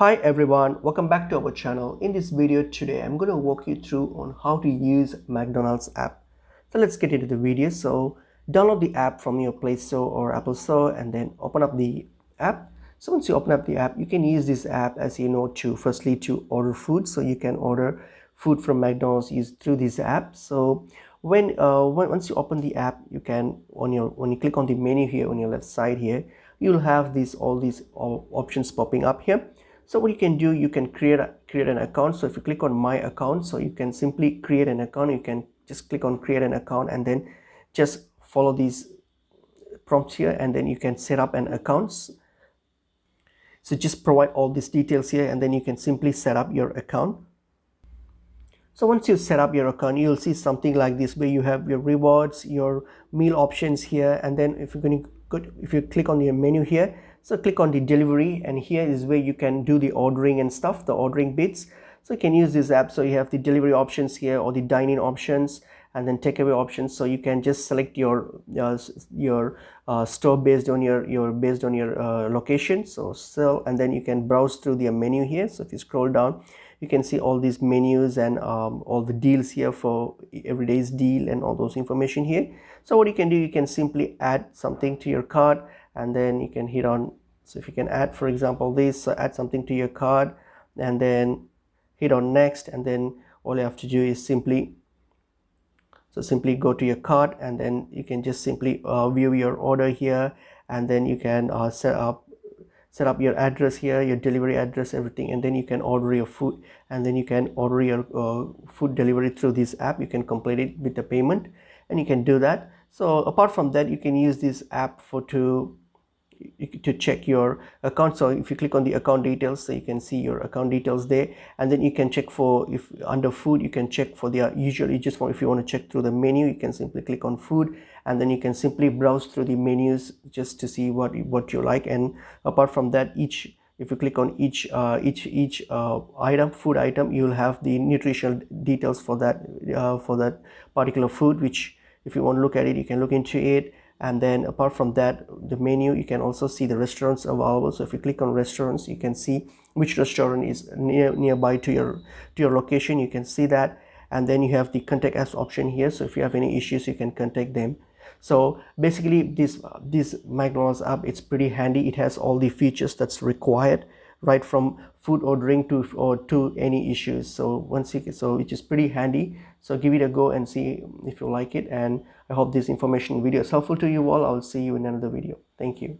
Hi everyone, welcome back to our channel. In this video today, I'm going to walk you through on how to use McDonald's app. So let's get into the video. So download the app from your Play Store or Apple Store and then open up the app. So once you open up the app, you can use this app as you know to firstly to order food. So you can order food from McDonald's through this app. So once you open the app, you can when you click on the menu here on your left side here, you'll have all these options popping up here. So what you can do, you can create an account. So if you click on my account, so you can simply create an account. You can just click on create an account and then just follow these prompts here, and then you can set up an account. So just provide all these details here and then you can simply set up your account. So once you set up your account, you'll see something like this where you have your rewards, your meal options here, and then if you click on your menu here, so click on the delivery, and here is where you can do the ordering and stuff, the ordering bits. So you can use this app. So you have the delivery options here, or the dine-in options, and then takeaway options. So you can just select your store based on your location. So and then you can browse through the menu here. So if you scroll down, you can see all these menus and all the deals here for every day's deal and all those information here. So what you can do, you can simply add something to your cart, and then you can hit on, so if you can add, for example, this, so add something to your cart and then hit on next, and then all you have to do is simply go to your cart, and then you can just simply view your order here, and then you can set up your address here, your delivery address, everything, and then you can order your food, and then you can order your food delivery through this app. You can complete it with the payment, and you can do that. So apart from that, you can use this app to check your account. So if you click on the account details, so you can see your account details there, and then you can check for, if under food, you can check for the usually just if you want to check through the menu, you can simply click on food, and then you can simply browse through the menus just to see what you like. And apart from that, if you click on each food item, you'll have the nutritional details for that particular food, which if you want to look at it, you can look into it. And then apart from that, the menu, you can also see the restaurants available. So if you click on restaurants, you can see which restaurant is nearby to your location. You can see that, and then you have the contact us option here. So if you have any issues, you can contact them. So basically this McDonald's app, it's pretty handy. It has all the features that's required, right from food ordering to any issues. So which is pretty handy. So give it a go and see if you like it, and I hope this information video is helpful to you all. I'll see you in another video. Thank you.